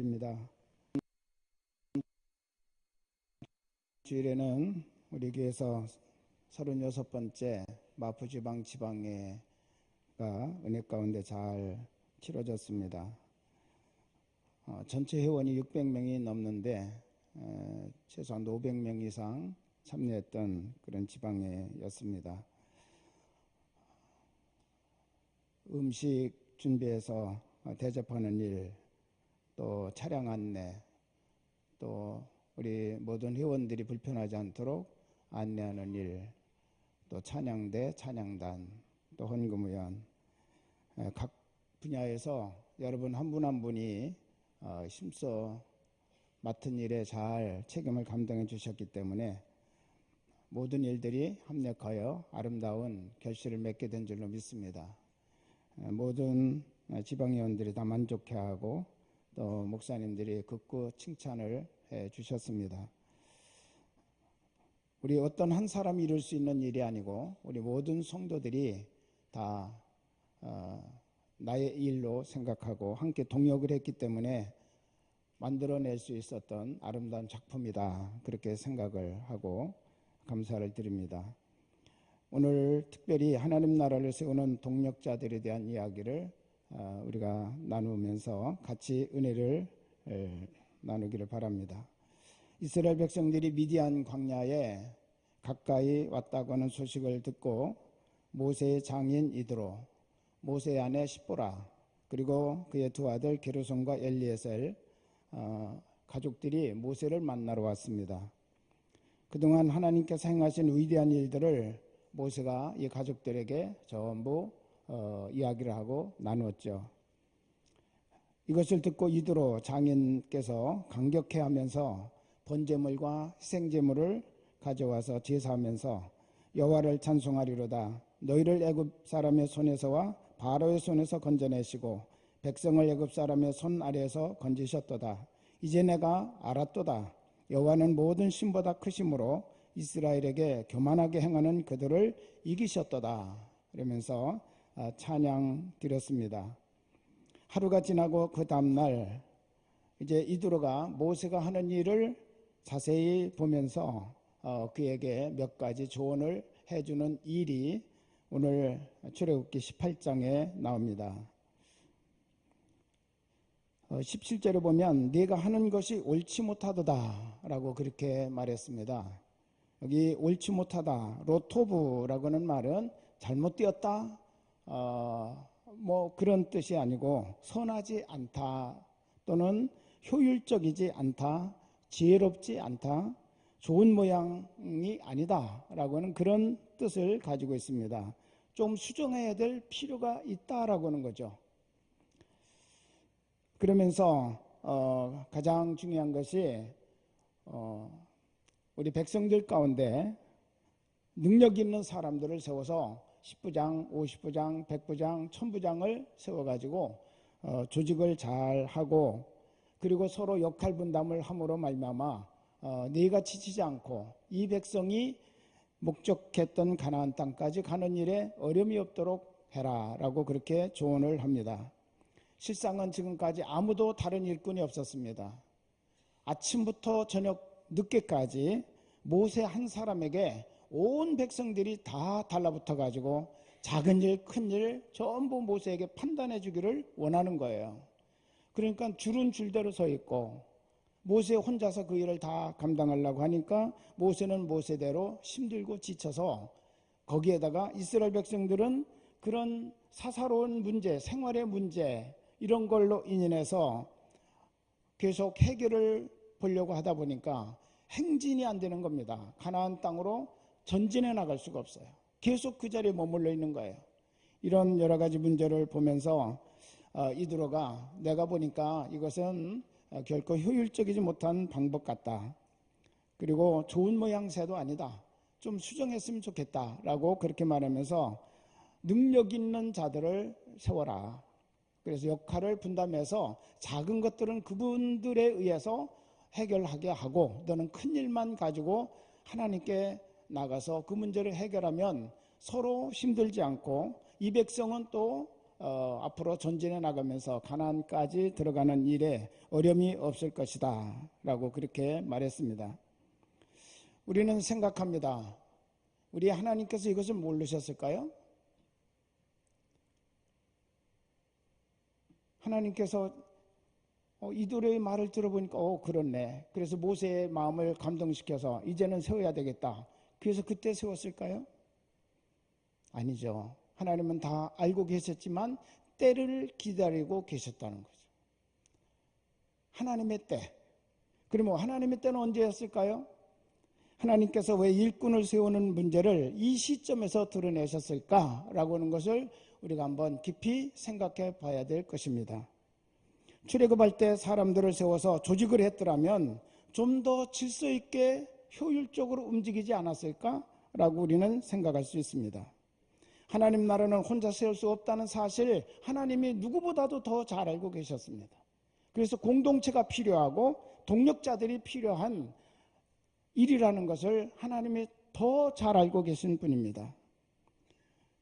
입니다. 주일에는 우리 교회에서 36번째 마포지방 지방회가 은혜 가운데 잘 치러졌습니다. 전체 회원이 600명이 넘는데 최소한 500명 이상 참여했던 그런 지방회였습니다. 음식 준비해서 대접하는 일, 또 차량 안내, 또 우리 모든 회원들이 불편하지 않도록 안내하는 일, 또 찬양대, 찬양단, 또 헌금위원, 각 분야에서 여러분 한 분 한 분이 힘써 맡은 일에 잘 책임을 감당해 주셨기 때문에 모든 일들이 합력하여 아름다운 결실을 맺게 된 줄로 믿습니다. 모든 지방의원들이 다 만족해하고 또 목사님들이 극구 칭찬을 해 주셨습니다. 우리 어떤 한 사람이 이룰 수 있는 일이 아니고 우리 모든 성도들이 다 나의 일로 생각하고 함께 동역을 했기 때문에 만들어낼 수 있었던 아름다운 작품이다, 그렇게 생각을 하고 감사를 드립니다. 오늘 특별히 하나님 나라를 세우는 동력자들에 대한 이야기를 우리가 나누면서 같이 은혜를 나누기를 바랍니다. 이스라엘 백성들이 미디안 광야에 가까이 왔다고 하는 소식을 듣고 모세의 장인 이드로, 모세의 아내 십보라, 그리고 그의 두 아들 게르손과 엘리에셀 가족들이 모세를 만나러 왔습니다. 그동안 하나님께서 행하신 위대한 일들을 모세가 이 가족들에게 전부 이야기를 하고 나누었죠. 이것을 듣고 이드로 장인께서 감격해하면서 번제물과 희생제물을 가져와서 제사하면서 여호와를 찬송하리로다. 너희를 애굽 사람의 손에서와 바로의 손에서 건져내시고 백성을 애굽 사람의 손 아래에서 건지셨도다. 이제 내가 알았도다. 여호와는 모든 신보다 크심으로 이스라엘에게 교만하게 행하는 그들을 이기셨도다. 이러면서 찬양 드렸습니다. 하루가 지나고 그 다음날 이제 이드로가 모세가 하는 일을 자세히 보면서 그에게 몇 가지 조언을 해주는 일이 오늘 출애굽기 18장에 나옵니다. 17절에 보면 네가 하는 것이 옳지 못하도다 라고 그렇게 말했습니다. 여기 옳지 못하다, 로토브라고 하는 말은 잘못되었다, 뭐 그런 뜻이 아니고 선하지 않다, 또는 효율적이지 않다, 지혜롭지 않다, 좋은 모양이 아니다 라고 하는 그런 뜻을 가지고 있습니다. 좀 수정해야 될 필요가 있다라고 하는 거죠. 그러면서 가장 중요한 것이 우리 백성들 가운데 능력 있는 사람들을 세워서 10부장, 50부장, 100부장, 1000부장을 세워가지고 조직을 잘 하고, 그리고 서로 역할 분담을 함으로 말미암아 네가 지치지 않고 이 백성이 목적했던 가나안 땅까지 가는 일에 어려움이 없도록 해라 라고 그렇게 조언을 합니다. 실상은 지금까지 아무도 다른 일꾼이 없었습니다. 아침부터 저녁 늦게까지 모세 한 사람에게 온 백성들이 다 달라붙어 가지고 작은 일, 큰 일 전부 모세에게 판단해 주기를 원하는 거예요. 그러니까 줄은 줄대로 서 있고 모세 혼자서 그 일을 다 감당하려고 하니까 모세는 모세대로 힘들고 지쳐서, 거기에다가 이스라엘 백성들은 그런 사사로운 문제, 생활의 문제 이런 걸로 인해서 계속 해결을 보려고 하다 보니까 행진이 안 되는 겁니다. 가나안 땅으로 전진해 나갈 수가 없어요. 계속 그 자리에 머물러 있는 거예요. 이런 여러 가지 문제를 보면서 이드로가 내가 보니까 이것은 결코 효율적이지 못한 방법 같다. 그리고 좋은 모양새도 아니다. 좀 수정했으면 좋겠다라고 그렇게 말하면서 능력 있는 자들을 세워라. 그래서 역할을 분담해서 작은 것들은 그분들에 의해서 해결하게 하고 너는 큰 일만 가지고 하나님께 나가서 그 문제를 해결하면 서로 힘들지 않고 이 백성은 또 앞으로 전진해 나가면서 가나안까지 들어가는 일에 어려움이 없을 것이다 라고 그렇게 말했습니다. 우리는 생각합니다. 우리 하나님께서 이것을 모르셨을까요? 하나님께서 이도래의 말을 들어보니까 그렇네. 그래서 모세의 마음을 감동시켜서 이제는 세워야 되겠다. 그래서 그때 세웠을까요? 아니죠. 하나님은 다 알고 계셨지만 때를 기다리고 계셨다는 거죠. 하나님의 때. 그러면 하나님의 때는 언제였을까요? 하나님께서 왜 일꾼을 세우는 문제를 이 시점에서 드러내셨을까라고 하는 것을 우리가 한번 깊이 생각해 봐야 될 것입니다. 출애굽할 때 사람들을 세워서 조직을 했더라면 좀 더 질서 있게 효율적으로 움직이지 않았을까라고 우리는 생각할 수 있습니다. 하나님 나라는 혼자 세울 수 없다는 사실 하나님이 누구보다도 더 잘 알고 계셨습니다. 그래서 공동체가 필요하고 동력자들이 필요한 일이라는 것을 하나님이 더 잘 알고 계신 분입니다.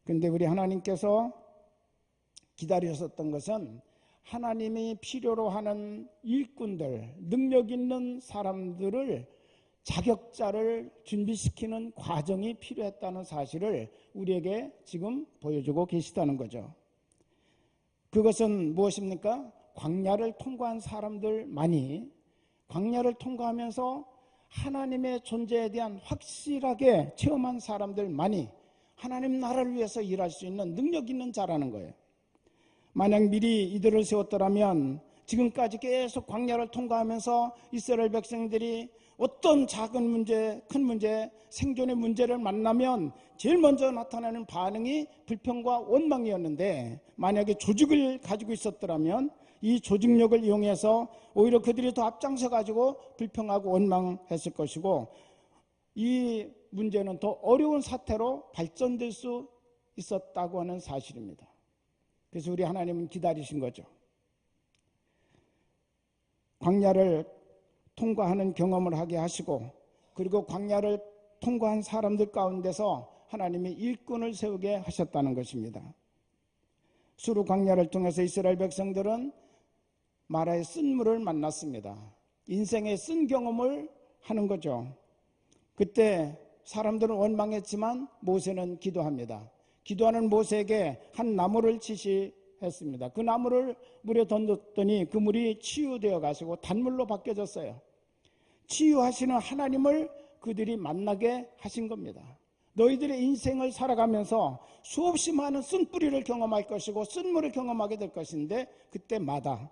그런데 우리 하나님께서 기다리셨던 것은 하나님이 필요로 하는 일꾼들, 능력 있는 사람들을 자격자를 준비시키는 과정이 필요했다는 사실을 우리에게 지금 보여주고 계시다는 거죠. 그것은 무엇입니까? 광야를 통과한 사람들만이 광야를 통과하면서 하나님의 존재에 대한 확실하게 체험한 사람들만이 하나님 나라를 위해서 일할 수 있는 능력 있는 자라는 거예요. 만약 미리 이들을 세웠더라면 지금까지 계속 광야를 통과하면서 이스라엘 백성들이 어떤 작은 문제, 큰 문제, 생존의 문제를 만나면 제일 먼저 나타나는 반응이 불평과 원망이었는데 만약에 조직을 가지고 있었더라면 이 조직력을 이용해서 오히려 그들이 더 앞장서 가지고 불평하고 원망했을 것이고 이 문제는 더 어려운 사태로 발전될 수 있었다고 하는 사실입니다. 그래서 우리 하나님은 기다리신 거죠. 광야를 통과하는 경험을 하게 하시고 그리고 광야를 통과한 사람들 가운데서 하나님이 일꾼을 세우게 하셨다는 것입니다. 수르 광야를 통해서 이스라엘 백성들은 마라의 쓴물을 만났습니다. 인생의 쓴 경험을 하는 거죠. 그때 사람들은 원망했지만 모세는 기도합니다. 기도하는 모세에게 한 나무를 지시했습니다. 그 나무를 물에 던졌더니 그 물이 치유되어 가시고 단물로 바뀌어졌어요. 치유하시는 하나님을 그들이 만나게 하신 겁니다. 너희들의 인생을 살아가면서 수없이 많은 쓴뿌리를 경험할 것이고 쓴물을 경험하게 될 것인데 그때마다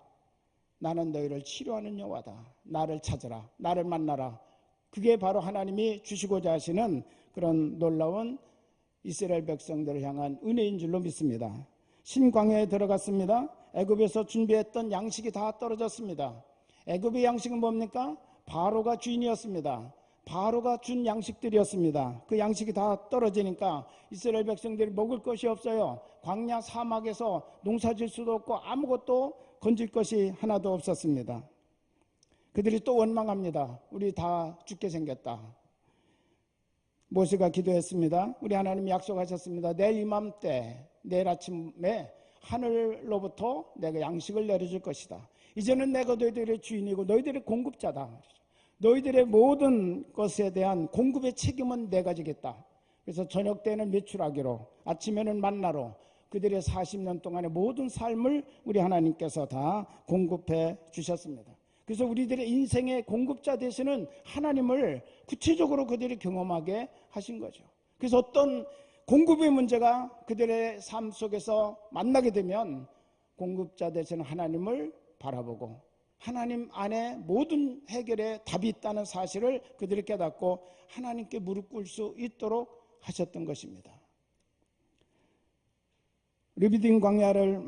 나는 너희를 치료하는 여호와다. 나를 찾으라. 나를 만나라. 그게 바로 하나님이 주시고자 하시는 그런 놀라운 이스라엘 백성들을 향한 은혜인 줄로 믿습니다. 신광야에 들어갔습니다. 애굽에서 준비했던 양식이 다 떨어졌습니다. 애굽의 양식은 뭡니까? 바로가 주인이었습니다. 바로가 준 양식들이었습니다. 그 양식이 다 떨어지니까 이스라엘 백성들이 먹을 것이 없어요. 광야 사막에서 농사 질 수도 없고 아무것도 건질 것이 하나도 없었습니다. 그들이 또 원망합니다. 우리 다 죽게 생겼다. 모세가 기도했습니다. 우리 하나님이 약속하셨습니다. 내일 이맘때 내일 아침에 하늘로부터 내가 양식을 내려줄 것이다. 이제는 내가 너희들의 주인이고 너희들의 공급자다. 너희들의 모든 것에 대한 공급의 책임은 내가 지겠다. 그래서 저녁 때는 메추라기로 아침에는 만나로 그들의 40년 동안의 모든 삶을 우리 하나님께서 다 공급해 주셨습니다. 그래서 우리들의 인생의 공급자 되시는 하나님을 구체적으로 그들이 경험하게 하신 거죠. 그래서 어떤 공급의 문제가 그들의 삶 속에서 만나게 되면 공급자 되시는 하나님을 바라보고 하나님 안에 모든 해결의 답이 있다는 사실을 그들이 깨닫고 하나님께 무릎 꿇을 수 있도록 하셨던 것입니다. 르비딘 광야를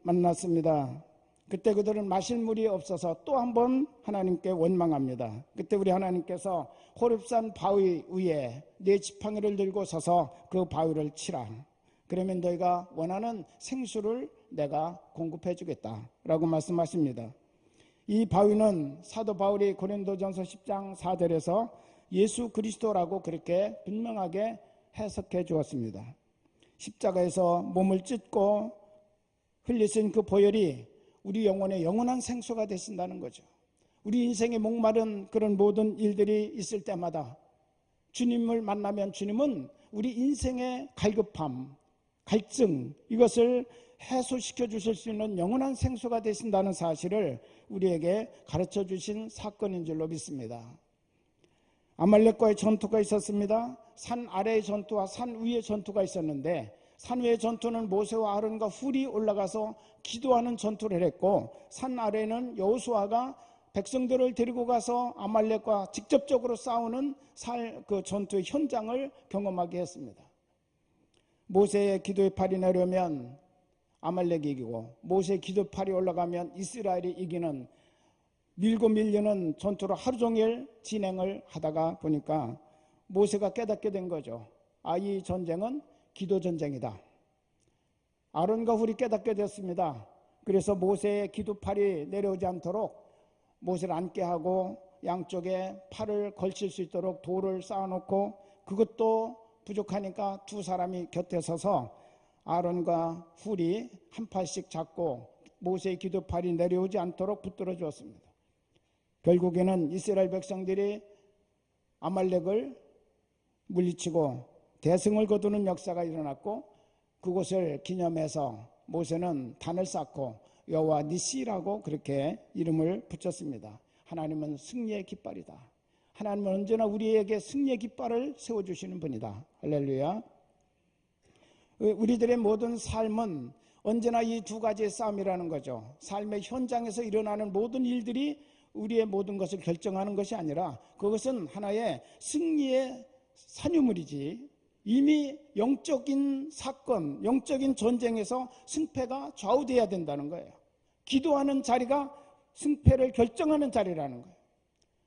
만났습니다. 그때 그들은 마실 물이 없어서 또 한 번 하나님께 원망합니다. 그때 우리 하나님께서 호렙산 바위 위에 네 지팡이를 들고 서서 그 바위를 치라. 그러면 너희가 원하는 생수를 내가 공급해 주겠다라고 말씀하십니다. 이 바위는 사도 바울이 고린도전서 10장 4절에서 예수 그리스도라고 그렇게 분명하게 해석해 주었습니다. 십자가에서 몸을 찢고 흘리신 그 보혈이 우리 영혼의 영원한 생수가 되신다는 거죠. 우리 인생에 목마른 그런 모든 일들이 있을 때마다 주님을 만나면 주님은 우리 인생의 갈급함, 갈증, 이것을 해소시켜 주실 수 있는 영원한 생수가 되신다는 사실을 우리에게 가르쳐 주신 사건인 줄로 믿습니다. 아말렉과의 전투가 있었습니다. 산 아래의 전투와 산 위의 전투가 있었는데, 산 위의 전투는 모세와 아론과 훌이 올라가서 기도하는 전투를 했고, 산 아래는 여호수아가 백성들을 데리고 가서 아말렉과 직접적으로 싸우는 그 전투의 현장을 경험하게 했습니다. 모세의 기도의 팔이 내려오면 아말렉이 이기고, 모세의 기도 팔이 올라가면 이스라엘이 이기는 밀고 밀리는 전투로 하루 종일 진행을 하다가 보니까 모세가 깨닫게 된 거죠. 이 전쟁은 기도 전쟁이다. 아론과 훌이 깨닫게 됐습니다. 그래서 모세의 기도 팔이 내려오지 않도록 모세를 앉게 하고 양쪽에 팔을 걸칠 수 있도록 돌을 쌓아놓고, 그것도 부족하니까 두 사람이 곁에 서서 아론과 훌이 한 팔씩 잡고 모세의 기도팔이 내려오지 않도록 붙들어 주었습니다. 결국에는 이스라엘 백성들이 아말렉을 물리치고 대승을 거두는 역사가 일어났고, 그곳을 기념해서 모세는 단을 쌓고 여호와 니시라고 그렇게 이름을 붙였습니다. 하나님은 승리의 깃발이다. 하나님은 언제나 우리에게 승리의 깃발을 세워주시는 분이다. 할렐루야. 우리들의 모든 삶은 언제나 이 두 가지의 싸움이라는 거죠. 삶의 현장에서 일어나는 모든 일들이 우리의 모든 것을 결정하는 것이 아니라 그것은 하나의 승리의 산유물이지, 이미 영적인 사건, 영적인 전쟁에서 승패가 좌우돼야 된다는 거예요. 기도하는 자리가 승패를 결정하는 자리라는 거예요.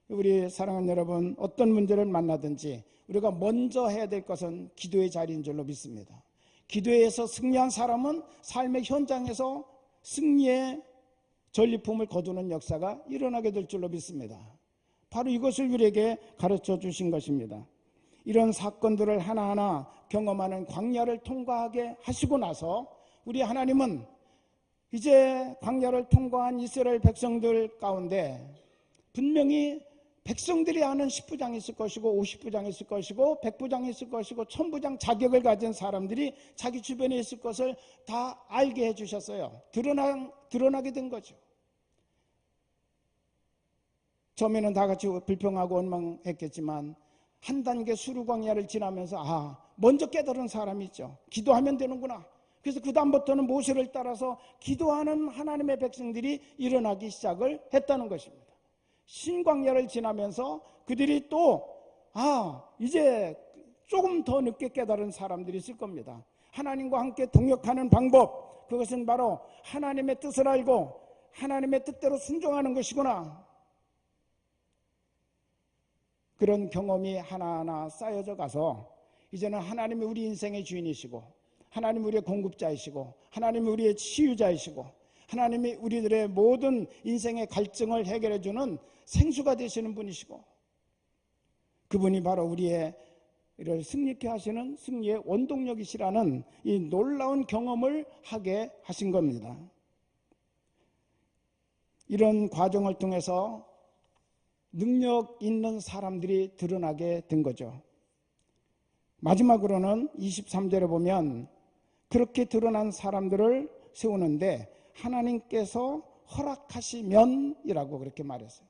우리 사랑하는 여러분, 어떤 문제를 만나든지 우리가 먼저 해야 될 것은 기도의 자리인 줄로 믿습니다. 기도에서 승리한 사람은 삶의 현장에서 승리의 전리품을 거두는 역사가 일어나게 될 줄로 믿습니다. 바로 이것을 우리에게 가르쳐 주신 것입니다. 이런 사건들을 하나하나 경험하는 광야를 통과하게 하시고 나서 우리 하나님은 이제 광야를 통과한 이스라엘 백성들 가운데 분명히 백성들이 아는 10부장이 있을 것이고 50부장이 있을 것이고 100부장이 있을 것이고 1000부장 자격을 가진 사람들이 자기 주변에 있을 것을 다 알게 해주셨어요. 드러나게 된 거죠. 처음에는 다 같이 불평하고 원망했겠지만 한 단계 수르광야를 지나면서 먼저 깨달은 사람이 있죠. 기도하면 되는구나. 그래서 그 다음부터는 모세를 따라서 기도하는 하나님의 백성들이 일어나기 시작을 했다는 것입니다. 신광야를 지나면서 그들이 또 이제 조금 더 늦게 깨달은 사람들이 있을 겁니다. 하나님과 함께 동역하는 방법, 그것은 바로 하나님의 뜻을 알고 하나님의 뜻대로 순종하는 것이구나. 그런 경험이 하나하나 쌓여져 가서 이제는 하나님이 우리 인생의 주인이시고, 하나님이 우리의 공급자이시고, 하나님이 우리의 치유자이시고, 하나님이 우리들의 모든 인생의 갈증을 해결해 주는 생수가 되시는 분이시고, 그분이 바로 우리의 이를 승리케 하시는 승리의 원동력이시라는 이 놀라운 경험을 하게 하신 겁니다. 이런 과정을 통해서 능력 있는 사람들이 드러나게 된 거죠. 마지막으로는 23절에 보면 그렇게 드러난 사람들을 세우는데 하나님께서 허락하시면이라고 그렇게 말했어요.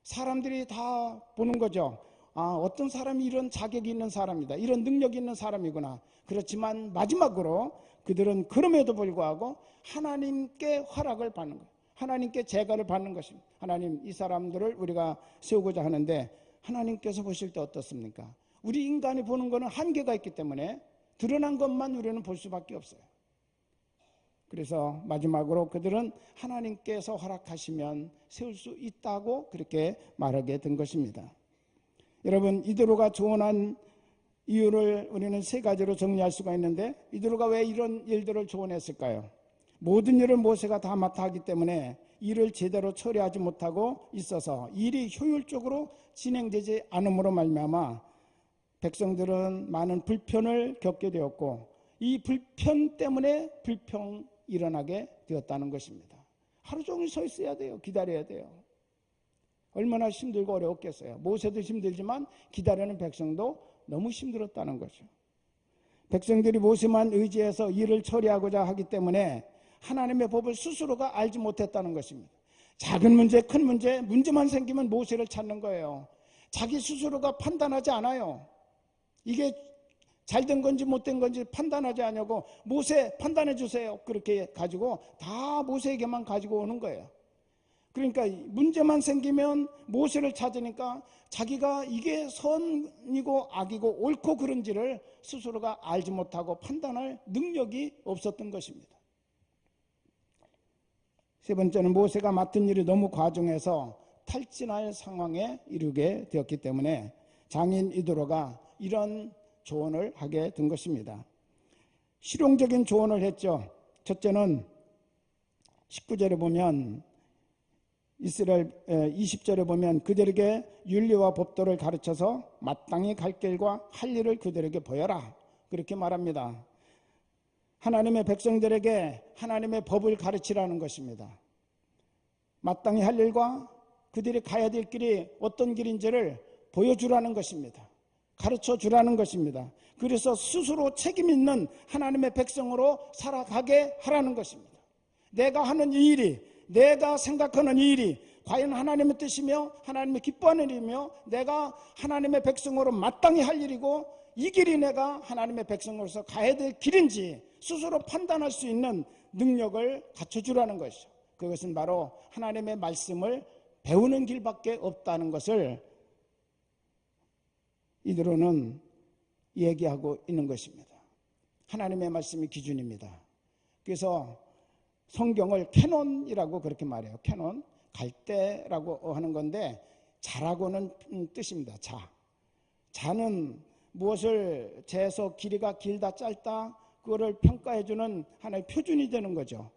사람들이 다 보는 거죠. 어떤 사람이 이런 자격이 있는 사람이다, 이런 능력이 있는 사람이구나. 그렇지만 마지막으로 그들은 그럼에도 불구하고 하나님께 허락을 받는 거예요. 하나님께 제가를 받는 것입니다. 하나님, 이 사람들을 우리가 세우고자 하는데 하나님께서 보실 때 어떻습니까? 우리 인간이 보는 것은 한계가 있기 때문에 드러난 것만 우리는 볼 수밖에 없어요. 그래서 마지막으로 그들은 하나님께서 허락하시면 세울 수 있다고 그렇게 말하게 된 것입니다. 여러분, 이드로가 조언한 이유를 우리는 세 가지로 정리할 수가 있는데, 이드로가 왜 이런 일들을 조언했을까요? 모든 일을 모세가 다 맡아 하기 때문에 일을 제대로 처리하지 못하고 있어서 일이 효율적으로 진행되지 않음으로 말미암아 백성들은 많은 불편을 겪게 되었고, 이 불편 때문에 일어나게 되었다는 것입니다. 하루 종일 서 있어야 돼요. 기다려야 돼요. 얼마나 힘들고 어려웠겠어요. 모세도 힘들지만 기다리는 백성도 너무 힘들었다는 거죠. 백성들이 모세만 의지해서 일을 처리하고자 하기 때문에 하나님의 법을 스스로가 알지 못했다는 것입니다. 작은 문제, 큰 문제, 문제만 생기면 모세를 찾는 거예요. 자기 스스로가 판단하지 않아요. 이게 잘된 건지 못된 건지 판단하지 않냐고, 모세 판단해 주세요. 그렇게 가지고 다 모세에게만 가지고 오는 거예요. 그러니까 문제만 생기면 모세를 찾으니까 자기가 이게 선이고 악이고 옳고 그른지를 스스로가 알지 못하고 판단할 능력이 없었던 것입니다. 세 번째는 모세가 맡은 일이 너무 과중해서 탈진할 상황에 이르게 되었기 때문에 장인 이드로가 이런 조언을 하게 된 것입니다. 실용적인 조언을 했죠. 첫째는 19절에 보면 이스라엘 20절에 보면 그들에게 윤리와 법도를 가르쳐서 마땅히 갈 길과 할 일을 그들에게 보여라, 그렇게 말합니다. 하나님의 백성들에게 하나님의 법을 가르치라는 것입니다. 마땅히 할 일과 그들이 가야 될 길이 어떤 길인지를 보여주라는 것입니다. 가르쳐 주라는 것입니다. 그래서 스스로 책임 있는 하나님의 백성으로 살아가게 하라는 것입니다. 내가 하는 이 일이, 내가 생각하는 이 일이 과연 하나님의 뜻이며 하나님의 기뻐하는 일이며 내가 하나님의 백성으로 마땅히 할 일이고 이 길이 내가 하나님의 백성으로서 가야 될 길인지 스스로 판단할 수 있는 능력을 갖춰주라는 것이죠. 그것은 바로 하나님의 말씀을 배우는 길밖에 없다는 것을 이드로는 얘기하고 있는 것입니다. 하나님의 말씀이 기준입니다. 그래서 성경을 캐논이라고 그렇게 말해요. 캐논, 갈대라고 하는 건데 자라고는 뜻입니다. 자는 무엇을 재서 길이가 길다 짧다 그거를 평가해주는 하나의 표준이 되는 거죠.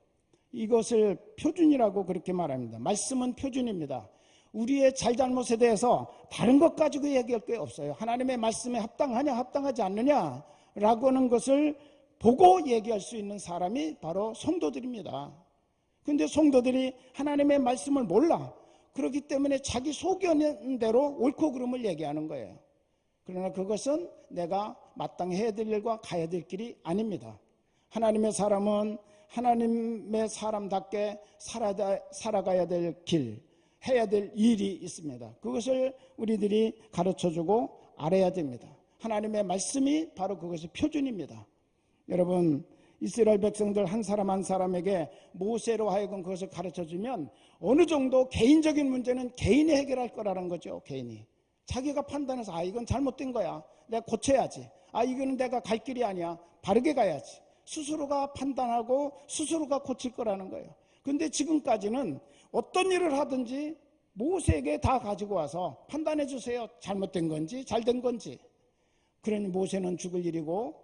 이것을 표준이라고 그렇게 말합니다. 말씀은 표준입니다. 우리의 잘잘못에 대해서 다른 것 가지고 얘기할 게 없어요. 하나님의 말씀에 합당하냐 합당하지 않느냐라고 하는 것을 보고 얘기할 수 있는 사람이 바로 성도들입니다. 그런데 성도들이 하나님의 말씀을 몰라. 그렇기 때문에 자기 속여낸 대로 옳고 그름을 얘기하는 거예요. 그러나 그것은 내가 마땅히 해야 될 일과 가야 될 길이 아닙니다. 하나님의 사람은 하나님의 사람답게 살아가야 될 길, 해야 될 일이 있습니다. 그것을 우리들이 가르쳐주고 알아야 됩니다. 하나님의 말씀이 바로 그것이 표준입니다. 여러분, 이스라엘 백성들 한 사람 한 사람에게 모세로 하여금 그것을 가르쳐주면 어느 정도 개인적인 문제는 개인이 해결할 거라는 거죠. 개인이 자기가 판단해서 이건 잘못된 거야, 내가 고쳐야지, 이거는 내가 갈 길이 아니야, 바르게 가야지, 스스로가 판단하고 스스로가 고칠 거라는 거예요. 그런데 지금까지는 어떤 일을 하든지 모세에게 다 가지고 와서 판단해 주세요. 잘못된 건지 잘된 건지. 그러니 모세는 죽을 일이고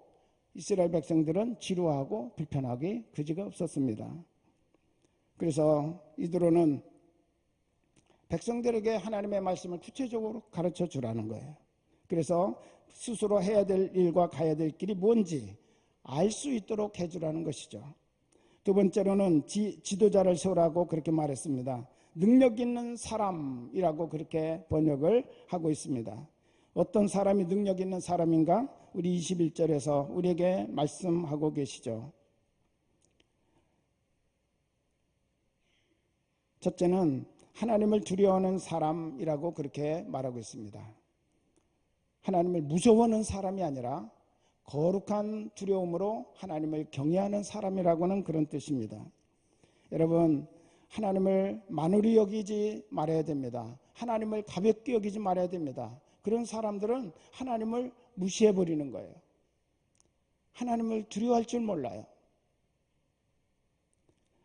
이스라엘 백성들은 지루하고 불편하기 그지가 없었습니다. 그래서 이드로는 백성들에게 하나님의 말씀을 구체적으로 가르쳐 주라는 거예요. 그래서 스스로 해야 될 일과 가야 될 길이 뭔지 알 수 있도록 해주라는 것이죠. 두 번째로는 지도자를 세우라고 그렇게 말했습니다. 능력 있는 사람이라고 그렇게 번역을 하고 있습니다. 어떤 사람이 능력 있는 사람인가? 우리 21절에서 우리에게 말씀하고 계시죠. 첫째는 하나님을 두려워하는 사람이라고 그렇게 말하고 있습니다. 하나님을 무서워하는 사람이 아니라 거룩한 두려움으로 하나님을 경외하는 사람이라고는 그런 뜻입니다. 여러분, 하나님을 만우리 여기지 말아야 됩니다. 하나님을 가볍게 여기지 말아야 됩니다. 그런 사람들은 하나님을 무시해버리는 거예요. 하나님을 두려워할 줄 몰라요.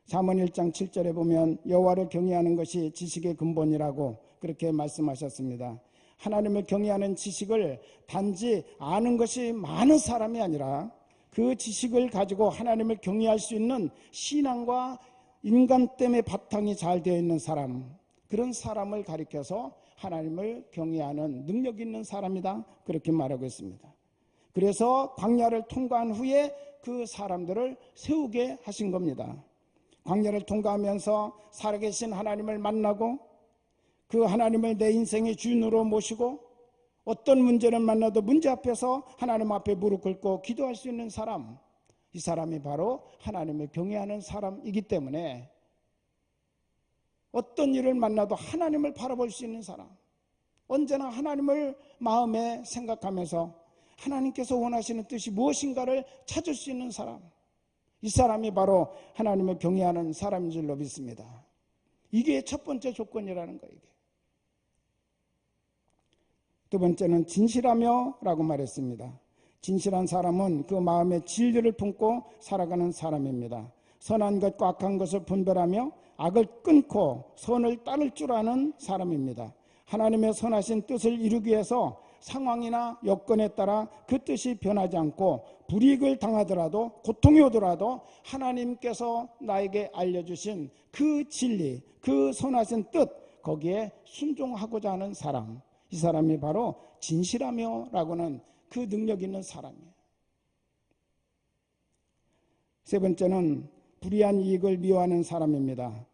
잠언 1장 7절에 보면 여호와를 경외하는 것이 지식의 근본이라고 그렇게 말씀하셨습니다. 하나님을 경외하는 지식을 단지 아는 것이 많은 사람이 아니라 그 지식을 가지고 하나님을 경외할 수 있는 신앙과 인간됨의 바탕이 잘 되어 있는 사람, 그런 사람을 가리켜서 하나님을 경외하는 능력 있는 사람이다 그렇게 말하고 있습니다. 그래서 광야를 통과한 후에 그 사람들을 세우게 하신 겁니다. 광야를 통과하면서 살아계신 하나님을 만나고 그 하나님을 내 인생의 주인으로 모시고 어떤 문제를 만나도 문제 앞에서 하나님 앞에 무릎 꿇고 기도할 수 있는 사람, 이 사람이 바로 하나님을 경외하는 사람이기 때문에 어떤 일을 만나도 하나님을 바라볼 수 있는 사람, 언제나 하나님을 마음에 생각하면서 하나님께서 원하시는 뜻이 무엇인가를 찾을 수 있는 사람, 이 사람이 바로 하나님을 경외하는 사람인 줄로 믿습니다. 이게 첫 번째 조건이라는 거예요. 두 번째는 진실하며 라고 말했습니다. 진실한 사람은 그 마음에 진리를 품고 살아가는 사람입니다. 선한 것과 악한 것을 분별하며 악을 끊고 선을 따를 줄 아는 사람입니다. 하나님의 선하신 뜻을 이루기 위해서 상황이나 여건에 따라 그 뜻이 변하지 않고 불이익을 당하더라도 고통이 오더라도 하나님께서 나에게 알려주신 그 진리, 그 선하신 뜻, 거기에 순종하고자 하는 사람, 이 사람이 바로 진실하며 라고는 그 능력 있는 사람이에요. 세 번째는 불의한 이익을 미워하는 사람입니다.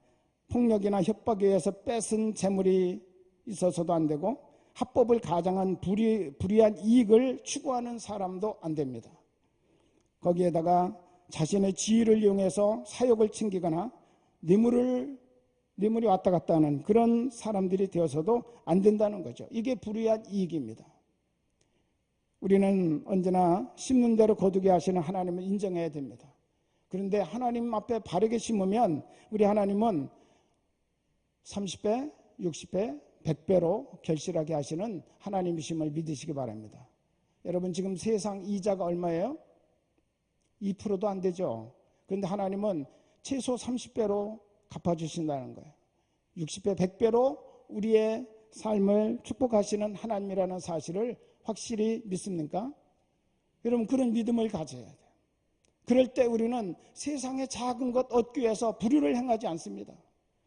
폭력이나 협박에 의해서 뺏은 재물이 있어서도 안 되고 합법을 가장한 불의한 이익을 추구하는 사람도 안 됩니다. 거기에다가 자신의 지위를 이용해서 사욕을 챙기거나 뇌물이 왔다 갔다 하는 그런 사람들이 되어서도 안 된다는 거죠. 이게 불의한 이익입니다. 우리는 언제나 심는 대로 거두게 하시는 하나님을 인정해야 됩니다. 그런데 하나님 앞에 바르게 심으면 우리 하나님은 30배, 60배, 100배로 결실하게 하시는 하나님이심을 믿으시기 바랍니다. 여러분 지금 세상 이자가 얼마예요? 2%도 안 되죠. 그런데 하나님은 최소 30배로 갚아주신다는 거예요. 60배, 100배로 우리의 삶을 축복하시는 하나님이라는 사실을 확실히 믿습니까? 여러분 그런 믿음을 가져야 돼요. 그럴 때 우리는 세상의 작은 것 얻기 위해서 불의를 행하지 않습니다.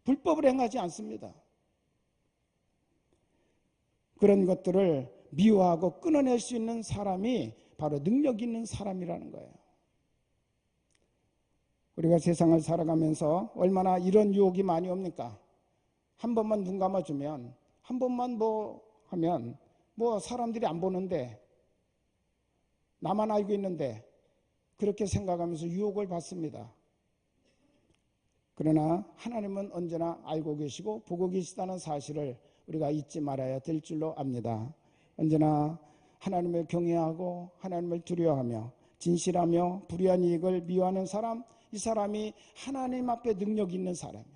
불법을 행하지 않습니다. 그런 것들을 미워하고 끊어낼 수 있는 사람이 바로 능력 있는 사람이라는 거예요. 우리가 세상을 살아가면서 얼마나 이런 유혹이 많이 옵니까? 한 번만 눈 감아주면, 한 번만 하면 사람들이 안 보는데 나만 알고 있는데 그렇게 생각하면서 유혹을 받습니다. 그러나 하나님은 언제나 알고 계시고 보고 계시다는 사실을 우리가 잊지 말아야 될 줄로 압니다. 언제나 하나님을 경외하고 하나님을 두려워하며 진실하며 불의한 이익을 미워하는 사람, 이 사람이 하나님 앞에 능력 있는 사람이에요.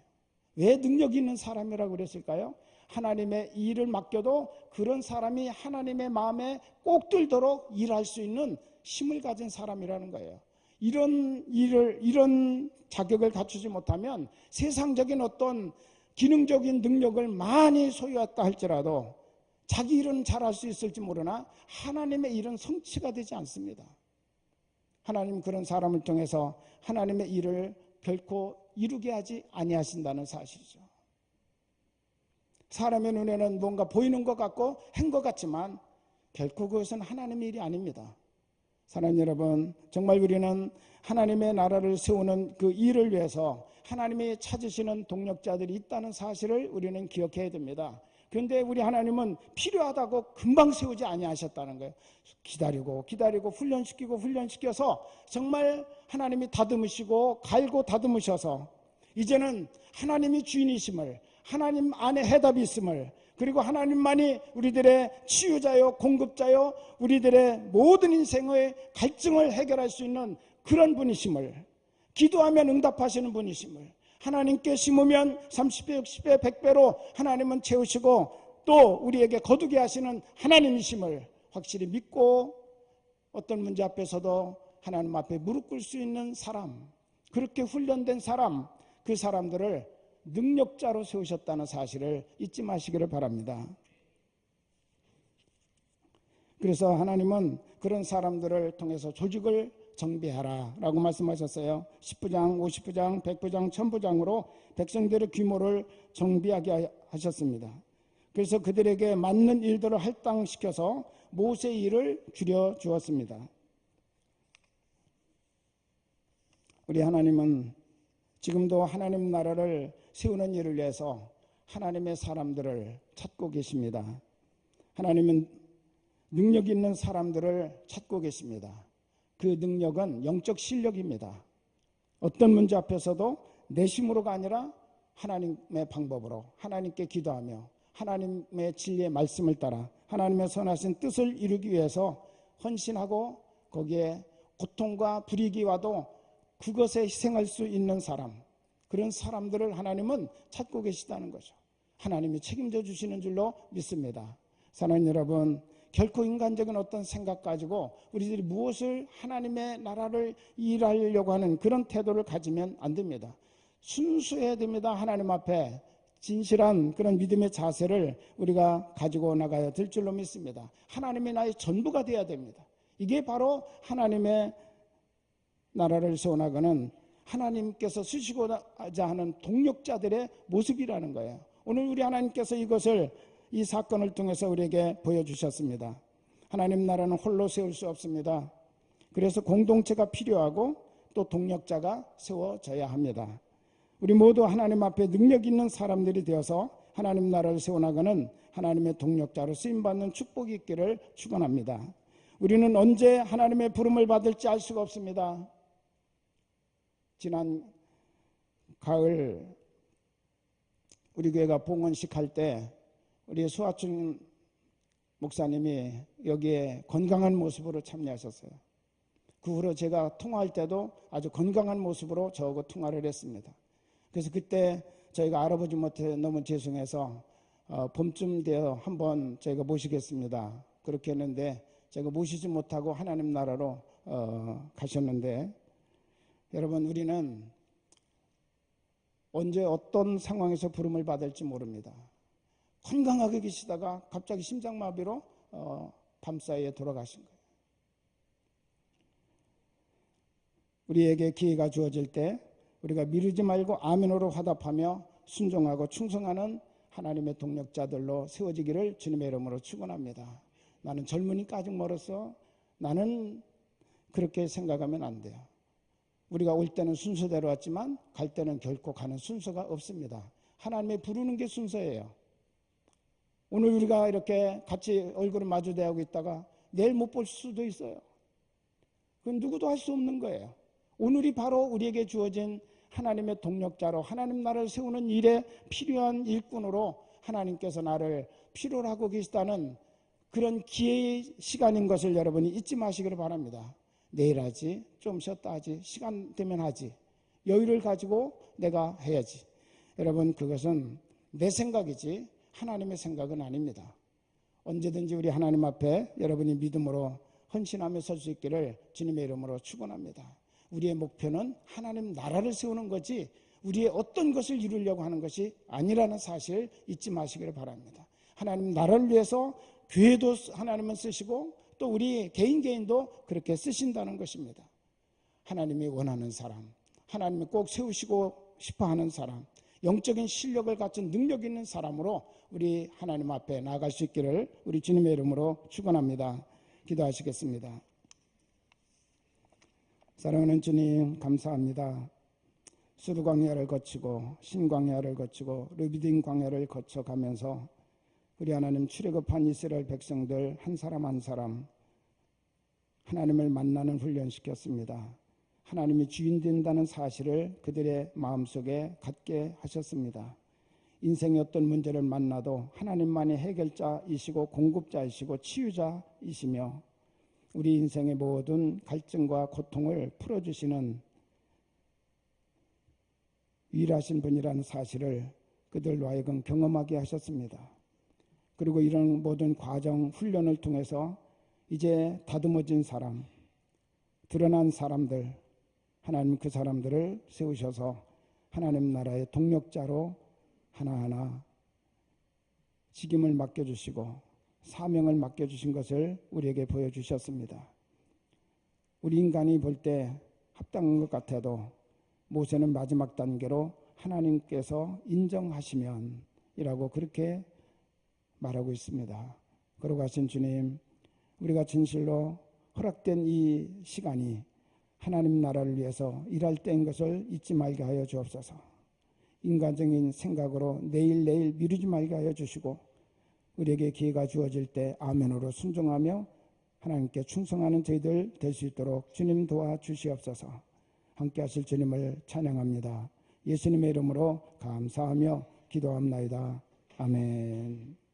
왜 능력 있는 사람이라고 그랬을까요? 하나님의 일을 맡겨도 그런 사람이 하나님의 마음에 꼭 들도록 일할 수 있는 힘을 가진 사람이라는 거예요. 이런 자격을 갖추지 못하면 세상적인 어떤 기능적인 능력을 많이 소유했다 할지라도 자기 일은 잘할 수 있을지 모르나 하나님의 일은 성취가 되지 않습니다. 하나님 그런 사람을 통해서 하나님의 일을 결코 이루게 하지 아니하신다는 사실이죠. 사람의 눈에는 뭔가 보이는 것 같고 한 것 같지만 결코 그것은 하나님의 일이 아닙니다. 사랑하는 여러분, 정말 우리는 하나님의 나라를 세우는 그 일을 위해서 하나님이 찾으시는 동력자들이 있다는 사실을 우리는 기억해야 됩니다. 그런데 우리 하나님은 필요하다고 금방 세우지 아니하셨다는 거예요. 기다리고 훈련시켜서 정말 하나님이 다듬으시고 갈고 다듬으셔서 이제는 하나님이 주인이심을, 하나님 안에 해답이 있음을, 그리고 하나님만이 우리들의 치유자요 공급자요 우리들의 모든 인생의 갈증을 해결할 수 있는 그런 분이심을, 기도하면 응답하시는 분이심을, 하나님께 심으면 30배, 60배, 100배로 하나님은 채우시고 또 우리에게 거두게 하시는 하나님이심을 확실히 믿고 어떤 문제 앞에서도 하나님 앞에 무릎 꿇을 수 있는 사람, 그렇게 훈련된 사람, 그 사람들을 능력자로 세우셨다는 사실을 잊지 마시기를 바랍니다. 그래서 하나님은 그런 사람들을 통해서 조직을 정비하라 라고 말씀하셨어요. 10부장, 50부장, 100부장, 1000부장으로 백성들의 규모를 정비하게 하셨습니다. 그래서 그들에게 맞는 일들을 할당시켜서 모세의 일을 줄여 주었습니다. 우리 하나님은 지금도 하나님 나라를 세우는 일을 위해서 하나님의 사람들을 찾고 계십니다. 하나님은 능력 있는 사람들을 찾고 계십니다. 그 능력은 영적 실력입니다. 어떤 문제 앞에서도 내심으로가 아니라 하나님의 방법으로 하나님께 기도하며 하나님의 진리의 말씀을 따라 하나님의 선하신 뜻을 이루기 위해서 헌신하고 거기에 고통과 불이익이 와도 그것에 희생할 수 있는 사람, 그런 사람들을 하나님은 찾고 계시다는 거죠. 하나님이 책임져 주시는 줄로 믿습니다. 사랑하는 여러분, 결코 인간적인 어떤 생각 가지고 우리들이 무엇을 하나님의 나라를 일하려고 하는 그런 태도를 가지면 안 됩니다. 순수해야 됩니다. 하나님 앞에 진실한 그런 믿음의 자세를 우리가 가지고 나가야 될 줄로 믿습니다. 하나님이 나의 전부가 되어야 됩니다. 이게 바로 하나님의 나라를 세워나가는 하나님께서 쓰시고자 하는 동력자들의 모습이라는 거예요. 오늘 우리 하나님께서 이것을 이 사건을 통해서 우리에게 보여주셨습니다. 하나님 나라는 홀로 세울 수 없습니다. 그래서 공동체가 필요하고 또 동력자가 세워져야 합니다. 우리 모두 하나님 앞에 능력 있는 사람들이 되어서 하나님 나라를 세워나가는 하나님의 동력자로 쓰임받는 축복이 있기를 축원합니다. 우리는 언제 하나님의 부름을 받을지 알 수가 없습니다. 지난 가을 우리 교회가 봉헌식 할 때 우리 수화춘 목사님이 여기에 건강한 모습으로 참여하셨어요. 그 후로 제가 통화할 때도 아주 건강한 모습으로 저하고 통화를 했습니다. 그래서 그때 저희가 알아보지 못해 너무 죄송해서 봄쯤 되어 한번 저희가 모시겠습니다. 그렇게 했는데 제가 모시지 못하고 하나님 나라로 가셨는데, 여러분, 우리는 언제 어떤 상황에서 부름을 받을지 모릅니다. 건강하게 계시다가 갑자기 심장마비로 밤사이에 돌아가신 거예요. 우리에게 기회가 주어질 때 우리가 미루지 말고 아멘으로 화답하며 순종하고 충성하는 하나님의 동력자들로 세워지기를 주님의 이름으로 축원합니다. 나는 젊으니까 아직 멀었어. 나는 그렇게 생각하면 안 돼요. 우리가 올 때는 순서대로 왔지만 갈 때는 결코 가는 순서가 없습니다. 하나님의 부르는 게 순서예요. 오늘 우리가 이렇게 같이 얼굴을 마주대하고 있다가 내일 못 볼 수도 있어요. 그건 누구도 할 수 없는 거예요. 오늘이 바로 우리에게 주어진 하나님의 동력자로 하나님 나라를 세우는 일에 필요한 일꾼으로 하나님께서 나를 필요로 하고 계시다는 그런 기회의 시간인 것을 여러분이 잊지 마시기를 바랍니다. 내일 하지, 좀 쉬었다 하지, 시간 되면 하지, 여유를 가지고 내가 해야지. 여러분, 그것은 내 생각이지 하나님의 생각은 아닙니다. 언제든지 우리 하나님 앞에 여러분이 믿음으로 헌신하며 설 수 있기를 주님의 이름으로 축원합니다. 우리의 목표는 하나님 나라를 세우는 거지 우리의 어떤 것을 이루려고 하는 것이 아니라는 사실 잊지 마시기를 바랍니다. 하나님 나라를 위해서 교회도 하나님은 쓰시고 또 우리 개인도 그렇게 쓰신다는 것입니다. 하나님이 원하는 사람, 하나님이 꼭 세우시고 싶어하는 사람, 영적인 실력을 갖춘 능력 있는 사람으로 우리 하나님 앞에 나아갈 수 있기를 우리 주님의 이름으로 축원합니다. 기도하시겠습니다. 사랑하는 주님, 감사합니다. 수르 광야를 거치고 신광야를 거치고 르비딘 광야를 거쳐가면서 우리 하나님 출애굽한 이스라엘 백성들 한 사람 한 사람 하나님을 만나는 훈련시켰습니다. 하나님이 주인 된다는 사실을 그들의 마음속에 갖게 하셨습니다. 인생의 어떤 문제를 만나도 하나님만이 해결자이시고 공급자이시고 치유자이시며 우리 인생의 모든 갈증과 고통을 풀어주시는 유일하신 분이라는 사실을 그들로 하여금 경험하게 하셨습니다. 그리고 이런 모든 과정, 훈련을 통해서 이제 다듬어진 사람, 드러난 사람들, 하나님 그 사람들을 세우셔서 하나님 나라의 동력자로 하나하나 직임을 맡겨주시고 사명을 맡겨주신 것을 우리에게 보여주셨습니다. 우리 인간이 볼 때 합당한 것 같아도 모세는 마지막 단계로 하나님께서 인정하시면 이라고 그렇게 말하고 있습니다. 그러고 하신 주님, 우리가 진실로 허락된 이 시간이 하나님 나라를 위해서 일할 때인 것을 잊지 말게 하여 주옵소서. 인간적인 생각으로 내일 미루지 말게 하여 주시고 우리에게 기회가 주어질 때 아멘으로 순종하며 하나님께 충성하는 저희들 될 수 있도록 주님 도와주시옵소서. 함께 하실 주님을 찬양합니다. 예수님의 이름으로 감사하며 기도합나이다. 아멘.